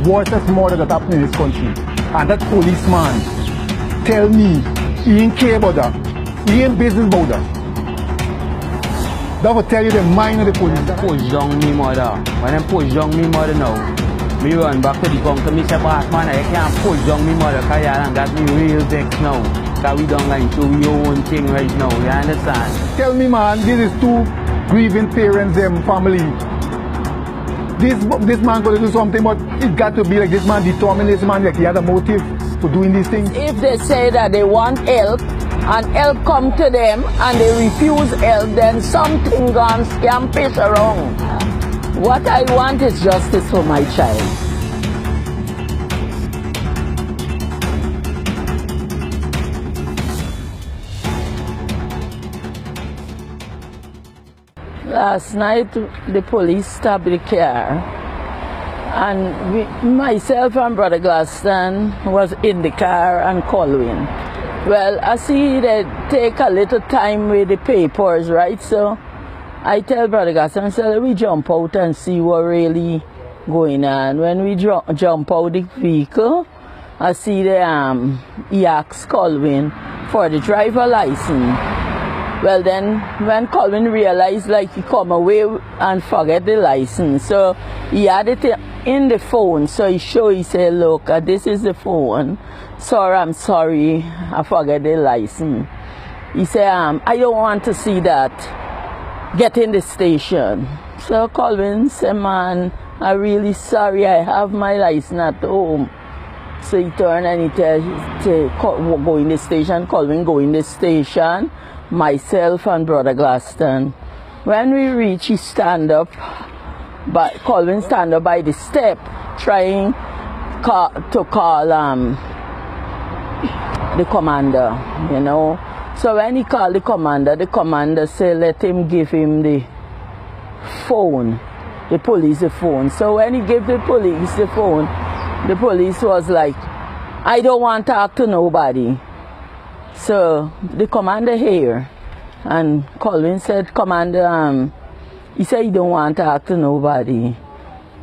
worstest murder that happened in this country. And that policeman tell me he ain't care about that. He ain't business about that. That will tell you the mind of the police. Push down me mother. When them push down me mother now, me run back to the counter. Me say, boss man, I can't push down me mother because you got me real vexed now. Because we don't like to do your own thing right now. You understand? Tell me, man, this is two grieving parents, them family. This man going to do something, but it got to be like this man determined, this man like he had a motive for doing these things. If they say that they want help and help come to them and they refuse help, then something gone scampish around. What I want is justice for my child. Last night, the police stopped the car, and myself and Brother Glaston was in the car and Colwyn. Well, I see they take a little time with the papers, right? So I tell Brother Glaston, so let we jump out and see what really going on. When we jump out the vehicle, I see he asks Colwyn for the driver license. Well then, when Colwyn realized like he come away and forget the license, so he had it in the phone, so he said, look, this is the phone. Sir, I'm sorry, I forget the license. He said, I don't want to see that. Get in the station. So Colwyn said, man, I'm really sorry, I have my license at home. So he turned and he tell to go in the station. Colwyn go in the station. Myself and Brother Glaston. When we reach, he stand up, but Colwyn stand up by the step, trying to call the commander, you know. So when he called the commander said, let him give him the phone, the police the phone. So when he gave the police the phone, the police was like, I don't want to talk to nobody. So the commander here, and Colwyn said, Commander, he said he don't want to talk to nobody.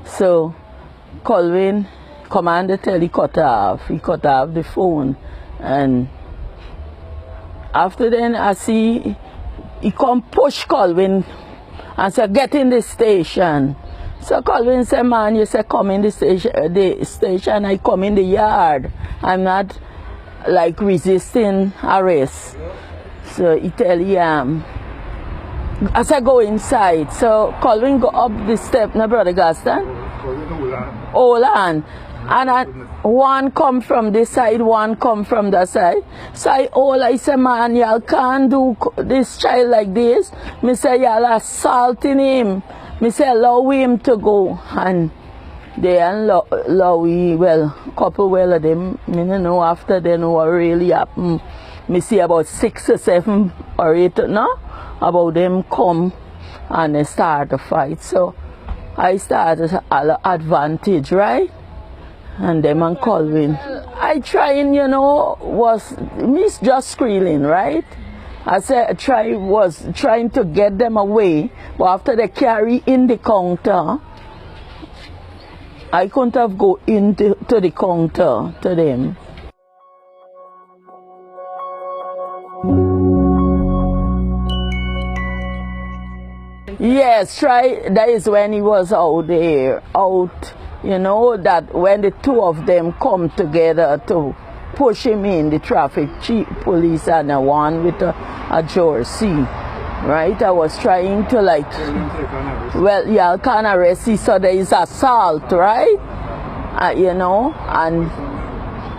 So commander tell he cut off the phone, and after then I see he come push Colwyn and said, get in the station. So Colwyn said, man, you said come in the station, I come in the yard. I'm not like resisting arrest. So he tell him, I said go inside. So Colwyn go up the step, no Brother Glaston? Hold on. And one come from this side, one come from that side. So I say, man, y'all can't do this child like this. Me say, y'all assaulting him. Me say, allow him to go. And they allow well, couple of them, me don't know after then what really happened. Me see about 6 or 7 or 8, no? About them come and they start to fight. So I started advantage, right? And them and Colwyn. I trying, you know, was me just squealing, right? I said was trying to get them away, but after they carry in the counter, I couldn't have go into the counter to them. Yes, that is when he was out there, you know, that when the two of them come together to push him in, the traffic chief, police, and a one with a jersey, right? I was trying to like, well, y'all can't arrest him, so there is assault, right? You know, and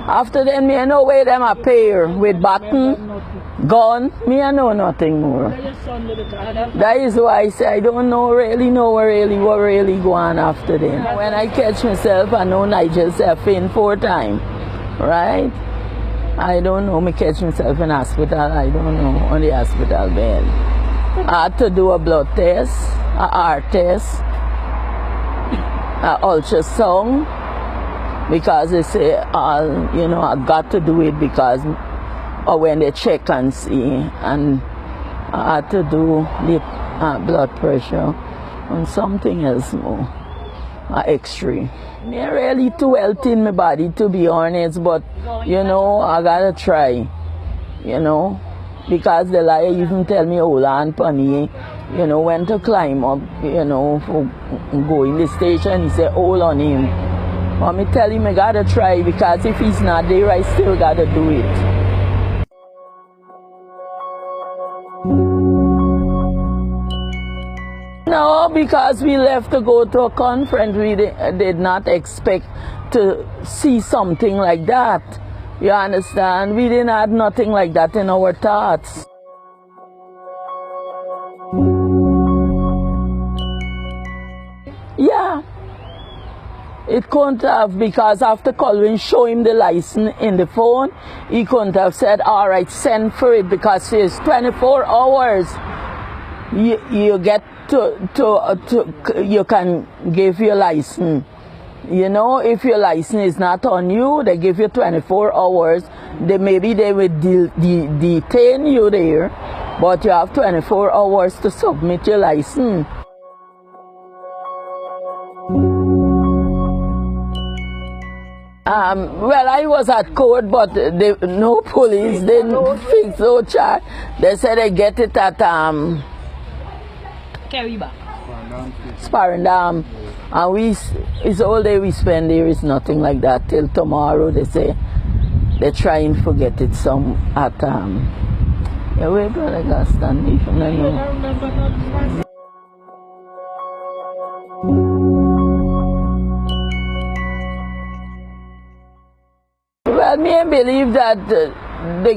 after then, me I know where them appear with baton, gun, me I know nothing more. That is why I say I don't know really what really go on after them. When I catch myself, I know 𝐒𝐤𝐤𝐿 in 4 times, right? I don't know, me catch myself in hospital, I don't know, on the hospital bed. I had to do a blood test, a heart test, a ultrasound, because they say, you know, I got to do it because or when they check and see, and I had to do the blood pressure and something else more. an X-ray. Me really too healthy in my body, to be honest, but you know, I gotta try, you know, because the liar even tell me, hold on, Penny, you know, when to climb up, you know, for go in the station, he said, hold on him. But me tell him I gotta try, because if he's not there, I still gotta do it. No, because we left to go to a conference, we did not expect to see something like that. You understand? We didn't have nothing like that in our thoughts. Yeah. It couldn't have, because after Colwyn show him the license in the phone, he couldn't have said, all right, send for it, because it's 24 hours. You get you can give your license. You know, if your license is not on you, they give you 24 hours. Maybe they will detain you there, but you have 24 hours to submit your license. Well, I was at court, but no police didn't fix no charge. They said they get it at Sparendam. And it's all day we spend there, is nothing like that till tomorrow. They say they try and forget it some at yeah, where brother got stand if I know. Well, me I believe that the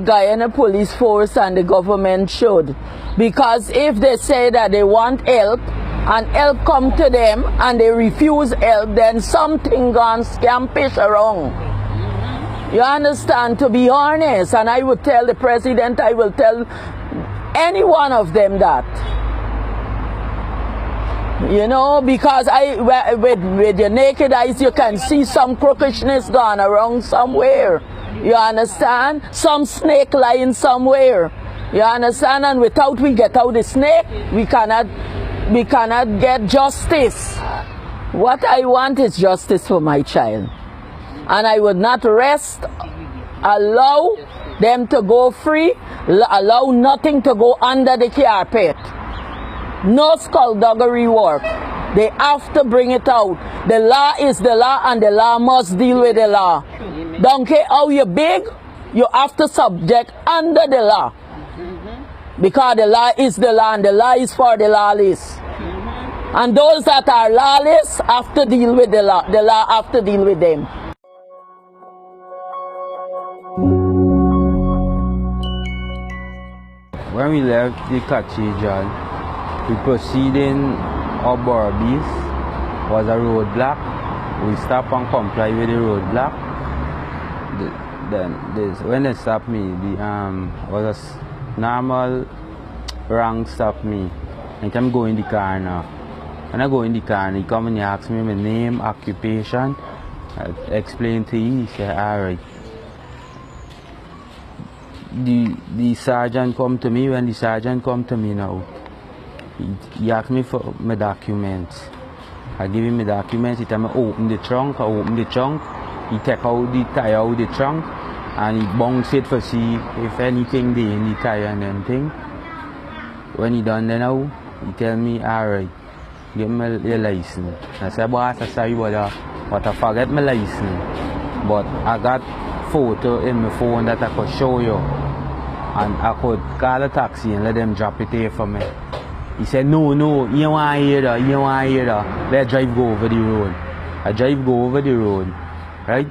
Guyana police force and the government should, because if they say that they want help and help come to them and they refuse help, then something gone scampish around. You understand? To be honest, and I would tell the president, I will tell any one of them that. You know, because with your naked eyes you can see some crookishness gone around somewhere. You understand? Some snake lying somewhere. You understand? And without we get out the snake, we cannot get justice. What I want is justice for my child. And I would not rest, allow them to go free, allow nothing to go under the carpet. No skullduggery work. They have to bring it out. The law is the law, and the law must deal with the law. Don't care how you're big, you have to subject under the law. Because the law is the law, and the law is for the lawless. And those that are lawless have to deal with the law. The law have to deal with them. When we left the cathedral, we proceeding up Borbies, was a roadblock. We stop and comply with the roadblock. When they stopped me, was a normal rank stop me. And I'm going in the car now. When I go in the car, he come and he asks me my name, occupation. I explain to him, he said, alright. The sergeant come to me. When the sergeant come to me now, he asked me for my documents. I give him my documents. He tell me open the trunk. I open the trunk. He take out the tire out the trunk and he bounce it for see if anything there in the tire and everything. When he done then now, he tell me, alright, give me your license. I said, boss, I'm sorry but I forget my license. But I got photo in my phone that I could show you. And I could call a taxi and let them drop it here for me. He said, no, you don't want to hear that, you don't want to hear that. Let's drive go over the road. I drive go over the road, right?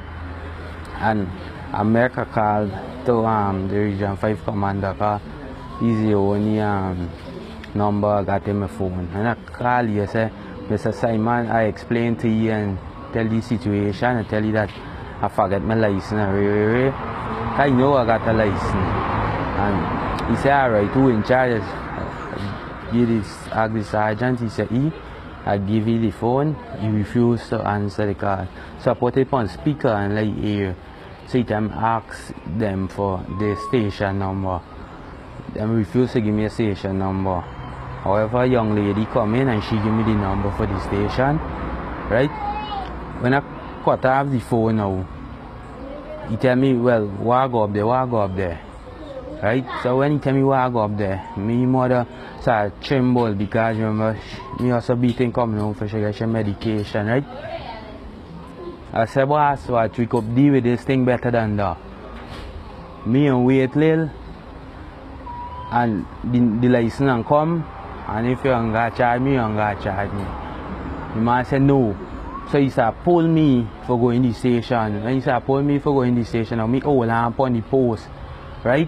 And I make a call to the Region 5 commander, because he's the only number I got in my phone. And I call you, I say, Mr. Simon, I explain to you and tell the situation, and tell you that I forget my license. I know I got a license. And he said, alright, who in charge? Ask the sergeant. He said, I give you the phone. He refused to answer the call. So I put it on speaker and let you hear. So he can ask them for the station number. They refused to give me a station number. However, a young lady come in and she give me the number for the station, right? when I cut off the phone now, he tell me, well, why go up there, right? So when he tell me why go up there, my mother started tremble because remember, me also beating coming home for she get some medication, right? I said, boss, what we could deal with this thing better than that. Me and wait little, and the license come, and if you ain't gonna charge me, you ain't gonna charge me. The man said no. So he started pull me for going to the station. When he started pull me for going to the station, I me hold on upon the post, right?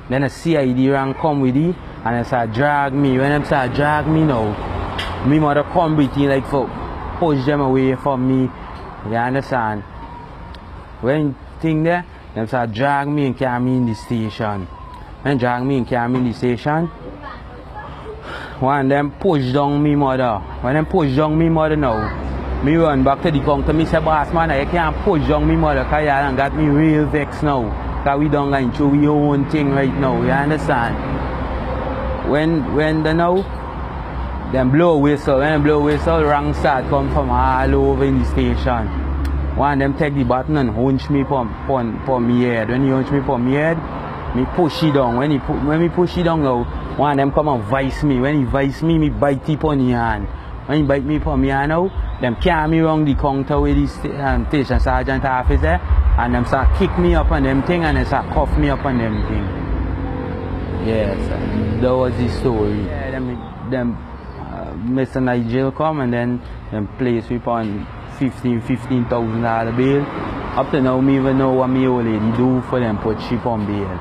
Then a CID rank come with it, and they start drag me. When they start drag me now, me mother come between like for push them away from me. You understand? When thing there, they start drag me and carry me in the station. When drag me and carry me in the station, one of them push down me mother. When them push down me mother now, me run back to the counter. Me say, boss man, I can't push down me mother because you done got me real vexed now. Because we done going through your own thing right now. You understand? When they know, them blow whistle. When they blow whistle, wrong start come from all over in the station. One of them take the button and hunch me for me head. When he hunch me for me head, me push it down. When me push it down now, one of them come and vice me. When he vice me, me bite it on the hand. When he bite me on my hand now, them carry me around the counter with the station sergeant office there, and them start kick me up on them thing, and they start cuff me up on them thing. Yes, that was the story. Yeah, them Mr. Nigel come and then them place me on $15,000 bail. Up to now, me even know what me old lady do for them put ship on bail.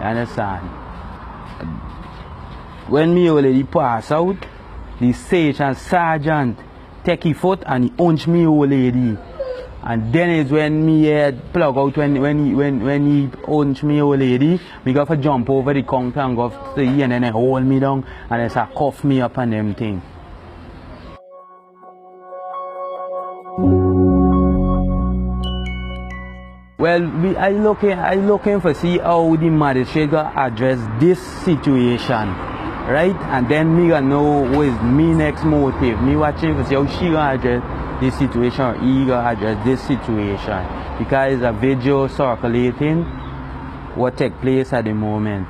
You understand? When me old lady pass out, the station sergeant take his foot and he hunch me old lady. And then is when me head plug out when he hunch me old lady, me go for jump over the counter and go to the and then they hold me down and they start cuff me up and them thing. Well, I looking for see how the magistrate gonna address this situation, right? And then me gonna know what is me next motive. Me watching for see how she gonna address this situation or he gonna address this situation, because a video circulating what take place at the moment.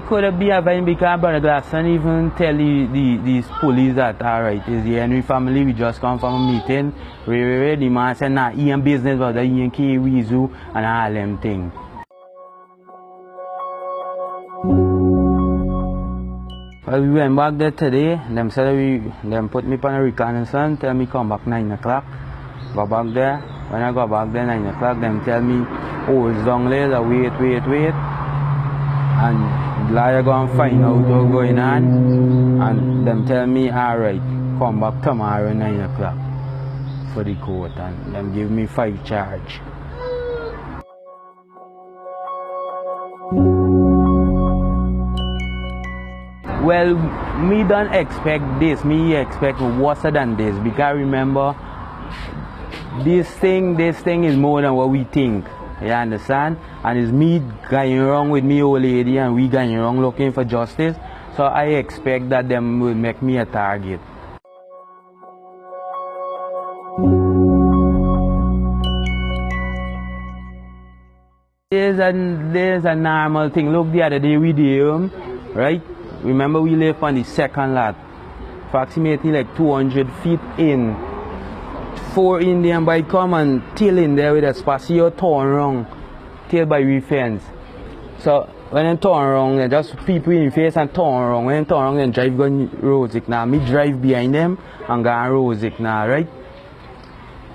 Could be a vine because Brother Glasson even tell these police that alright, is the Henry family, we just come from a meeting. The man said nah, he in business about the 𝐒𝐤𝐞 and all them things. Well, we went back there today, them said them put me on a reconnaissance, tell me come back 9 o'clock. Go back there. When I go back there 9 o'clock, them tell me, oh, it's down there, wait. And lawyer go and find out what's going on, and them tell me, alright, come back tomorrow 9 o'clock for the court, and them give me 5 charges. Well, me don't expect this, me expect worse than this, because remember, this thing is more than what we think. You understand? And it's me going wrong with me old lady and we going wrong looking for justice. So I expect that them will make me a target. There's a normal thing. Look, the other day we did, right? Remember we live on the second lot, approximately like 200 feet in. 4 Indian bike come and tail in there with a spacio turn around, tail by we fence. So when they turn around, they just people in the face and turn around. When they turn around, they drive going road signal. Me drive behind them and go on road signal, right?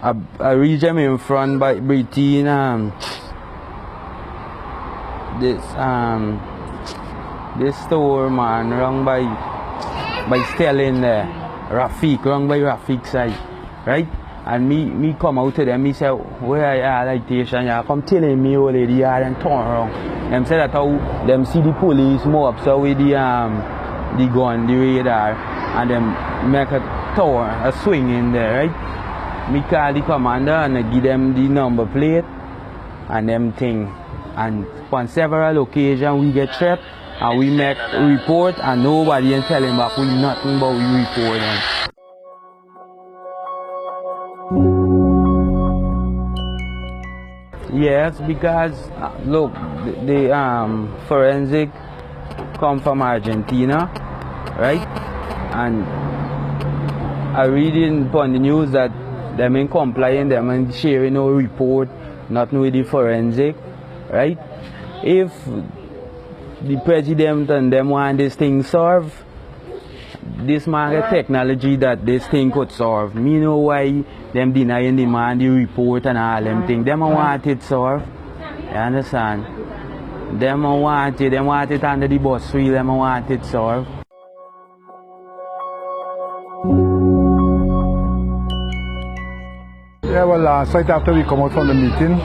I reach them in front by between this store man wrong by Sterling there, Rafik, wrong by Rafik side, right? And me come out to them, me say, where are you like station? You come telling me old lady and turn around. Them say that how them see the police move up so with the gun, the radar, and them make a swing in there, right? Me call the commander and I give them the number plate and them thing. And on several occasions we get trapped and we make report and nobody ain't telling back we nothing but we report them. Yes, because look, the forensic come from Argentina, right? And I reading on the news that them ain't complying, them ain't sharing no report, nothing with the forensic, right? If the president and them want this thing solved, this market technology that this thing could solve. Me know why them denying the man the report and all them things. Them want it solved. You understand? Them want it under the bus wheel, them want it solved. Yeah, well, right after we come out from the meeting,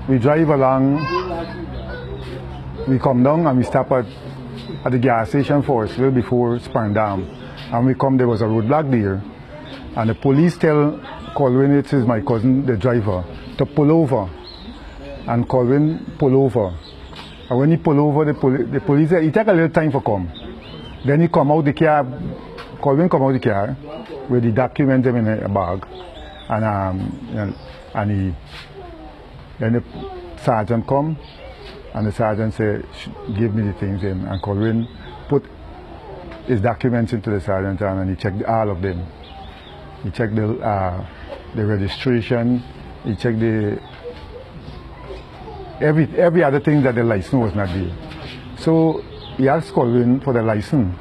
we drive along, we come down and we stop at the gas station first, a little before Span Dam. And we come, there was a roadblock there. And the police tell Colwyn, it is my cousin, the driver, to pull over. And Colwyn pull over. And when he pull over, the police, it take a little time for come. Then he come out the car, Colwyn come out the car with the documents in a bag. And then the sergeant come, and the sergeant say, give me the things in. And Colwyn put his documents into the sergeant and he checked all of them. He checked the registration, he checked the every other thing that the license was not there. So he asked Colwyn for the license.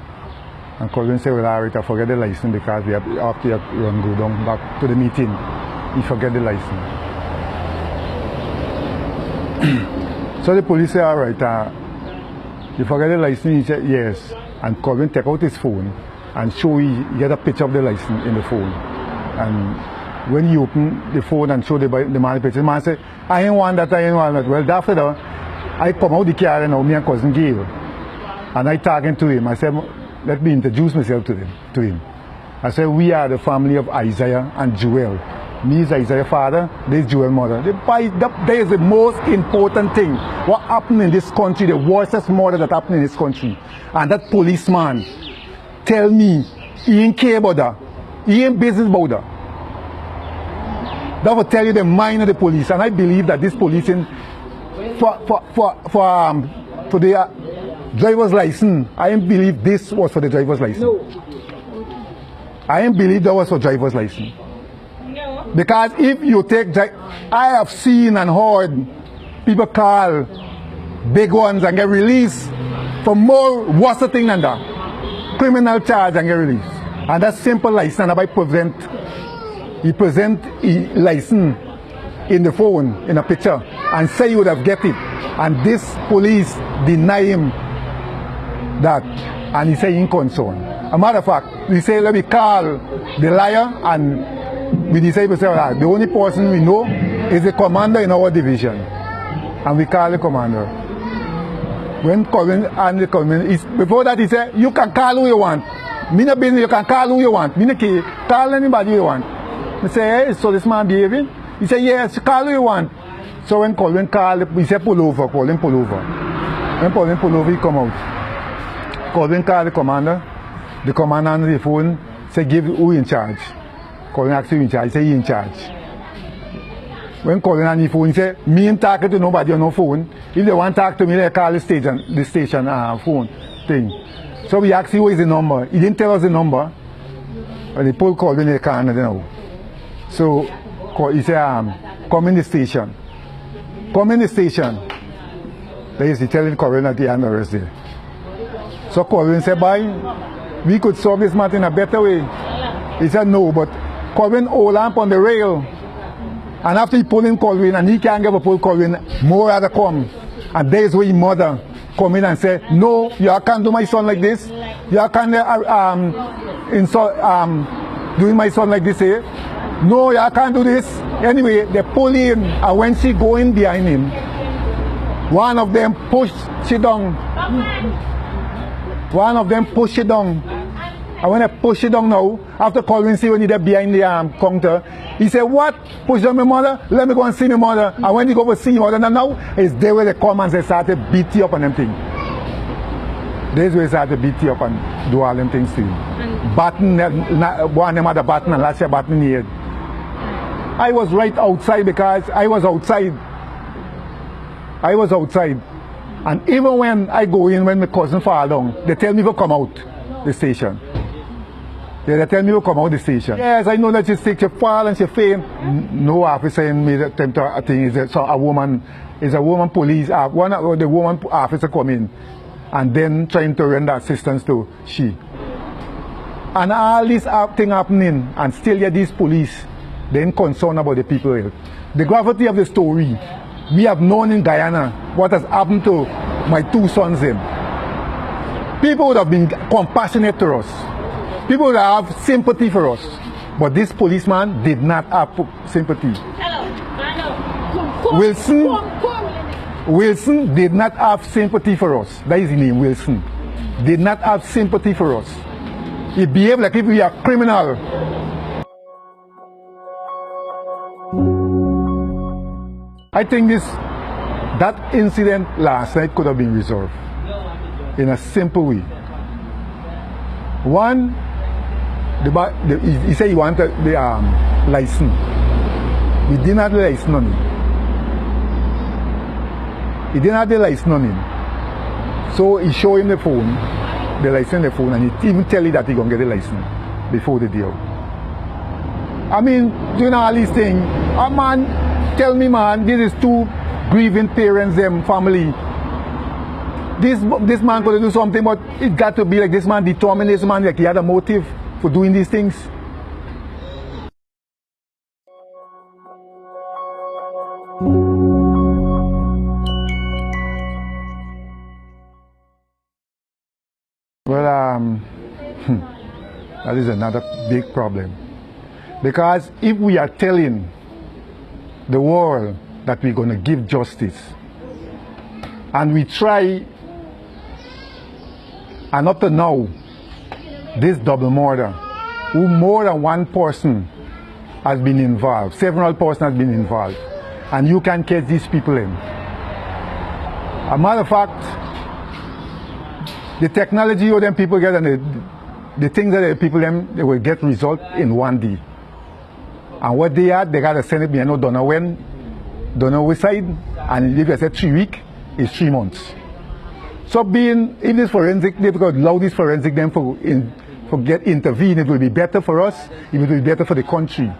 And Colwyn said, well, alright, I forget the license because we have to go down back to the meeting. He forget the license. So the police said, alright, you forget the license? He said, yes. And Colwyn take out his phone and he get a picture of the license in the phone. And when he opened the phone and showed the man the picture, the man said, I ain't want that, I ain't want that. Well, after that, I come out the car and now me and cousin Gail. And I talking to him. I said, let me introduce myself to him. I said, we are the family of Isaiah and Joel. Me is Isaiah's father, this is Joel's mother. That is the most important thing. What happened in this country, the worstest murder that happened in this country. And that policeman tell me he ain't care about that. He ain't business about that. That will tell you the mind of the police. And I believe that this policing for the driver's license, I ain't believe this was for the driver's license. No. I ain't believe that was for driver's license. No. Because if you take, I have seen and heard people call big ones and get released for more worse thing than that. Criminal charge and get released. And that simple license, I he present a license in the phone, in a picture, and say you would have get it. And this police deny him that, and he say he ain't concerned. A matter of fact, we say let me call the liar, and we decide to say the only person we know is the commander in our division, and we call the commander. When Colwyn and the commander, before that he said, you can call who you want. Me no business, you can call who you want. Me no care, call anybody you want. I say, hey, so this man behaving? He said, yes, call who you want. So when Colwyn called, he said pull over, Colwyn pull over. When Colwyn pull over, he come out. Colwyn called the commander on the phone, said, give who in charge. Colwyn asked who in charge, he said, he in charge. When Colwyn on the phone, he said, me ain't talking to nobody on no phone. If they want to talk to me, they call the station phone thing. So we asked him what is the number. He didn't tell us the number. But they pulled Colwyn in the car and I don't know. So he said, come in the station. Come in the station. Then he's telling Colwyn at the end of the day. So Colwyn said, bye, we could solve this matter in a better way. He said, no, but Colwyn hold up on the rail. And after he pulled in Colwyn, and he can't get a pull Colwyn, more other come. And there's where his mother come in and say, no, you can't do my son like this. You can't doing my son like this here. No, you can't do this. Anyway, they pull in, and when she go in behind him, one of them pushed she down. One of them pushed it down. And when I push it down now, after Colwyn see when he there behind the counter, He said, what? Push down my mother? Let me go and see my mother. And when you go to see your mother now, it's there where they come and they start to beat you up and them things. There's where they start to beat you up and do all them things to you. Batten, one of them had a batten and last year batten in the head. I was right outside because I was outside. I was outside. And even when I go in, when my cousin fall down, they tell me to come out the station. They tell me to come out the station. Yes, I know that she sick, she fall and she faint. No officer in me attempt to, I think it's a woman police, one of the woman officer come in and then trying to render assistance to she. And all this thing happening and still yet these police, they're concerned about the people health. The gravity of the story, we have known in Guyana what has happened to my two sons then. People would have been compassionate to us. People would have sympathy for us. But this policeman did not have sympathy. Wilson did not have sympathy for us. That is his name, Wilson. Did not have sympathy for us. He behaved like if we are criminal. I think that incident last night could have been resolved in a simple way. One, he said he wanted the license. We didn't have the license on him. He didn't have the license on him. So he showed him the phone, the license on the phone, and he even tell you that he gonna get the license before the deal. I mean, doing all these things, a man tell me, man, this is two grieving parents, them family. This man could do something, but it got to be like this man determined, this man like he had a motive for doing these things. Well, that is another big problem. Because if we are telling the world that we're going to give justice, and we try, and up to now, this double murder, who more than one person has been involved, several persons have been involved, and you can catch these people in. A matter of fact, the technology of them people get and the things that the people them, they will get result in one day. And what they had, they got to send it, you know, don't know when, don't know which side, and if I said 3 weeks, it's 3 months. So being, if this forensic, they could allow this forensic them for get intervene, it will be better for us, it will be better for the country.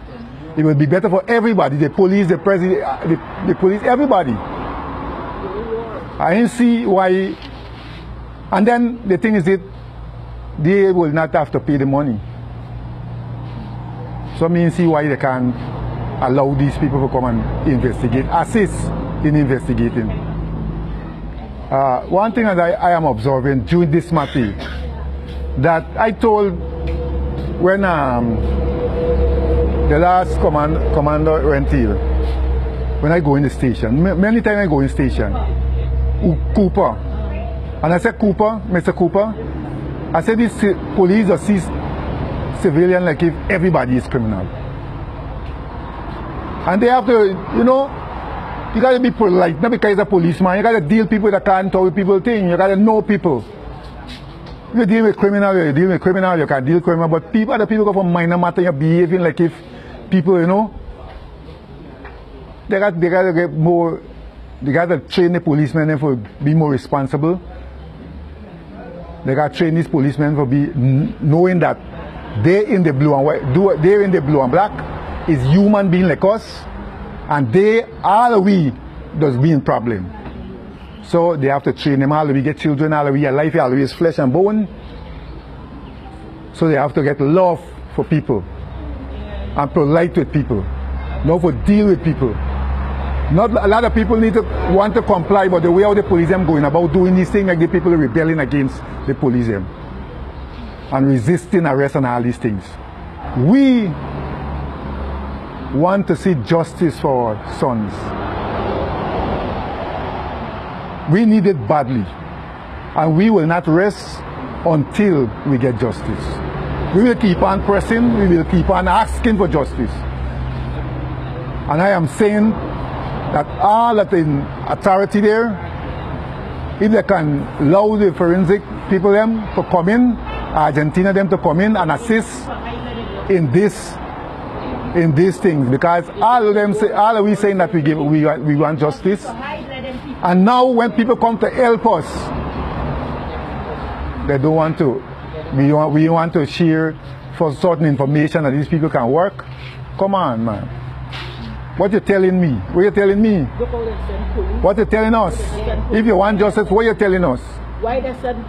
It will be better for everybody, the police, the president, the police, everybody. I didn't see why, and then the thing is that they will not have to pay the money. So I mean, see why they can't allow these people to come and investigate, assist in investigating. One thing that I am observing during this matter, that I told when the last commander went here, when I go in the station, many times I go in the station, Cooper, and I said, Cooper, Mr. Cooper, I said this police or see civilian like if everybody is criminal. And they have to, you know, you got to be polite, not because you're a policeman. You got to deal people that can't tell people things. You got to know people. If you deal with criminal, you deal with criminal, you can deal with criminal. But people, other people go for minor matter, you're behaving like if people, you know, they got to get more, they got to train the policemen for be more responsible. They got to train these policemen for be knowing that they're in the blue and white, they're in the blue and black, is human being like us, and they, all we, does be in problem. So they have to train them, all we get children, all we are life, all we is flesh and bone. So they have to get love for people, and polite with people, not for deal with people. Not a lot of people need to want to comply, but the way how the police them going about doing these things, like the people are rebelling against the police them and resisting arrest and all these things. We want to see justice for our sons. We need it badly, and we will not rest until we get justice. We will keep on pressing, we will keep on asking for justice. And I am saying that all that in authority there, if they can allow the forensic people them to come in, Argentina them to come in and assist in these things, because all of we saying that we want justice, and now when people come to help us, they don't want to. We want to share for certain information that these people can work. Come on, man. What you telling me? What you telling me? What you telling us? If you want justice, what you telling us? Why they send